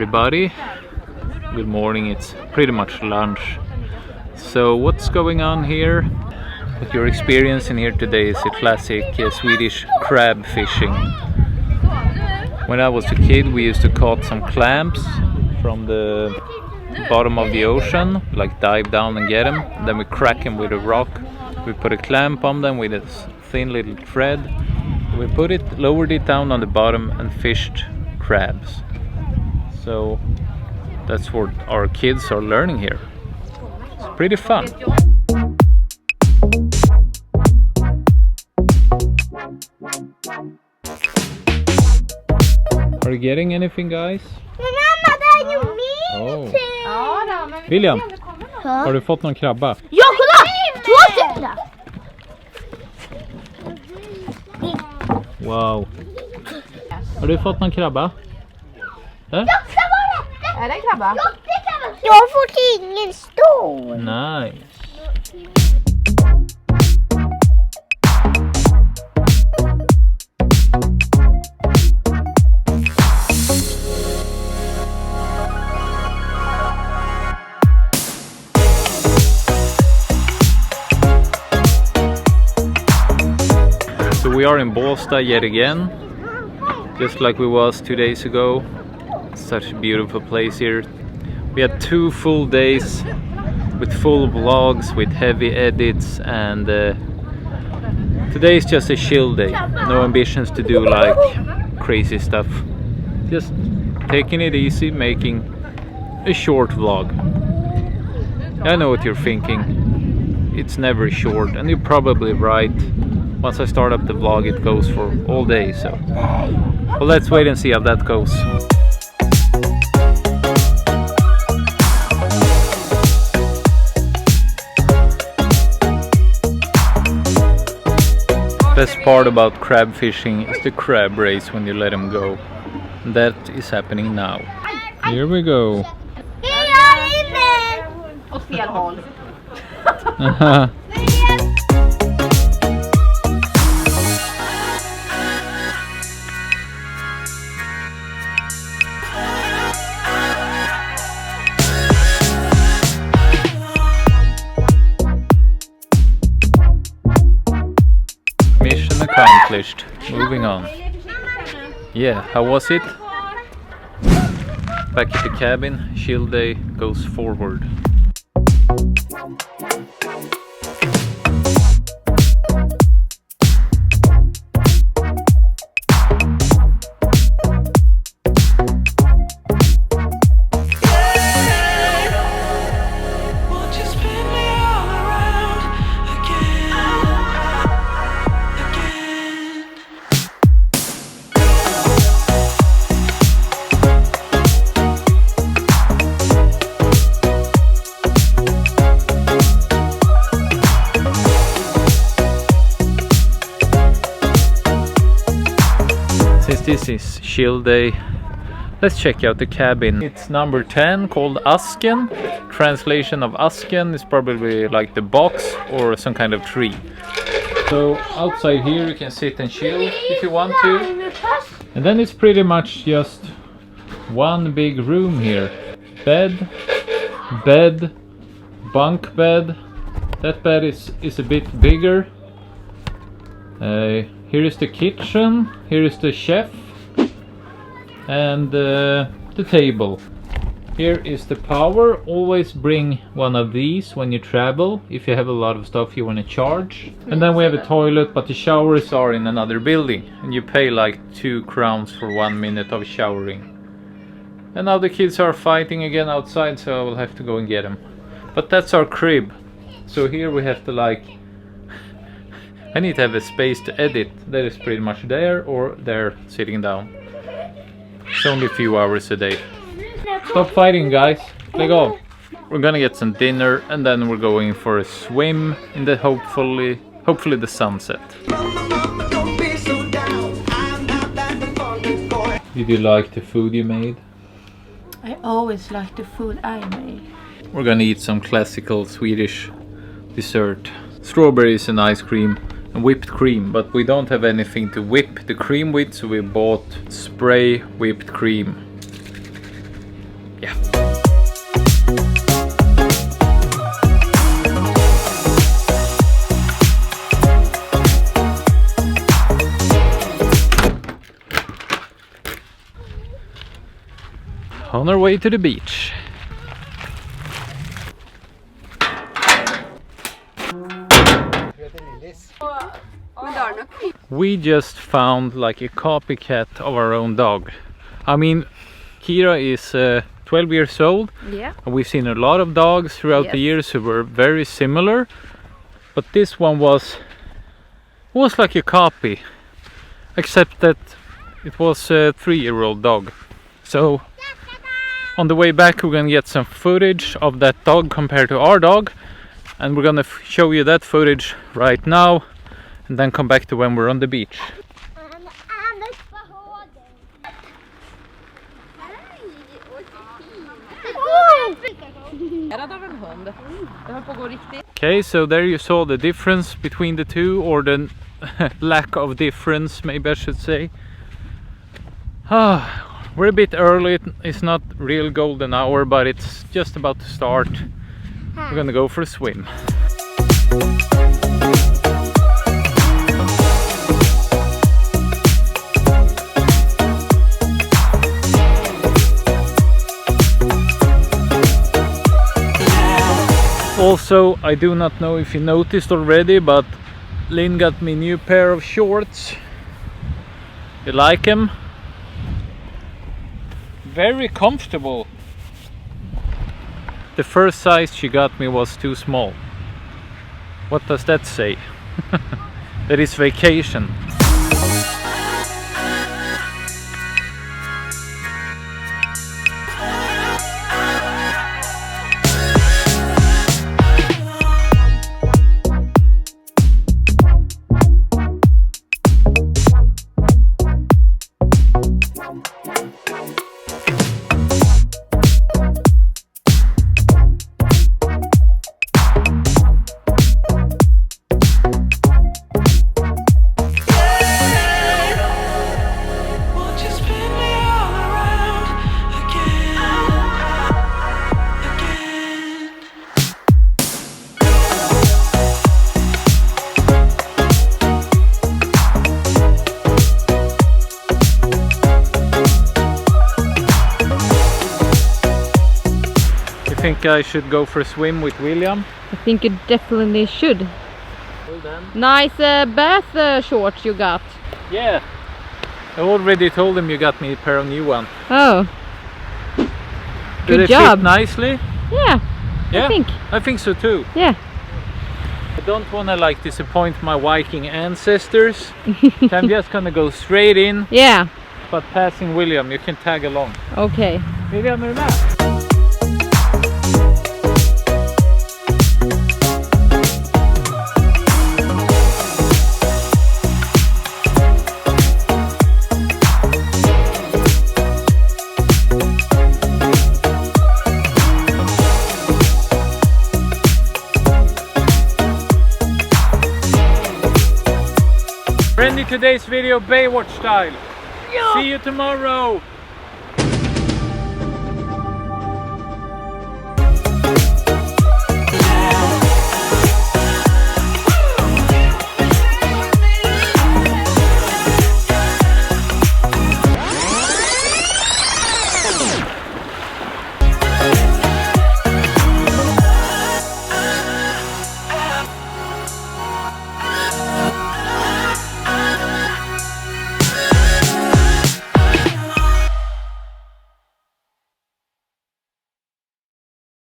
everybody. Good morning, it's pretty much lunch. So what's going on here? What you're experiencing here today is a classic Swedish crab fishing. When I was a kid we used to catch some clams from the bottom of the ocean, like dive down and get them. Then we crack them with a rock. We put a clamp on them with a thin little thread. We lowered it down on the bottom and fished crabs. So that's what our kids are learning here. It's pretty fun. Are you getting anything, guys? Oh. William, har du fått någon krabba? Ja, kolla! 2 stycken! Wow. Har du fått någon krabba? Är det en krabba? Jag har fått ingen stor. Nice. So we are in Båstad yet again, just like we was 2 days ago. Such a beautiful place here. We had 2 full days with full vlogs, with heavy edits, and today is just a chill day. No ambitions to do like crazy stuff. Just taking it easy, making a short vlog. I know what you're thinking. It's never short, and you're probably right. Once I start up the vlog it goes for all day, so well, let's wait and see how that goes. Best part about crab fishing is the crab race when you let them go. That is happening now. Here we go. Åt fel håll. Mission accomplished. Moving on. Yeah, how was it? Back at the cabin, chill day goes forward. Since this is chill day, let's check out the cabin. It's number 10, called Asken. Translation of Asken is probably like the box or some kind of tree. So outside here you can sit and chill if you want to. And then it's pretty much just one big room here. Bed, bunk bed. That bed is a bit bigger. Here is the kitchen, here is the chef, and the table. Here is the power. Always bring one of these when you travel, if you have a lot of stuff you want to charge. And then we have a toilet, but the showers are in another building, and you pay like 2 crowns for 1 minute of showering. And now the kids are fighting again outside, so I will have to go and get them. But that's our crib. So here we have to like... I need to have a space to edit. That is pretty much there or there sitting down. It's only a few hours a day. Stop fighting, guys. Let go. We're gonna get some dinner and then we're going for a swim in the hopefully the sunset. Did you like the food you made? I always like the food I made. We're gonna eat some classical Swedish dessert. Strawberries and ice cream and whipped cream, but we don't have anything to whip the cream with, so we bought spray whipped cream. Yeah. On our way to the beach. We just found like a copycat of our own dog. I mean, Kira is 12 years old. Yeah. And we've seen a lot of dogs throughout the years who were very similar. But this one was like a copy. Except that it was a 3-year-old dog. So on the way back we're gonna get some footage of that dog compared to our dog. And we're gonna show you that footage right now. And then come back to when we're on the beach. Okay, so there you saw the difference between the two, or the lack of difference, maybe I should say. We're a bit early, it's not real golden hour, but it's just about to start. We're gonna go for a swim. Also, I do not know if you noticed already, but Lynn got me a new pair of shorts. You like them? Very comfortable. The first size she got me was too small. What does that say? That is vacation. I think I should go for a swim with William. I think you definitely should. Well done. Nice bath shorts you got. Yeah, I already told him you got me a pair of new ones. Oh, Do good they job. fit nicely? Yeah, Yeah, I think so too. Yeah. I don't want to like disappoint my Viking ancestors. So I'm just gonna go straight in. Yeah. But passing William, you can tag along. Okay. William, är du med? Ending today's video Baywatch style. See you tomorrow.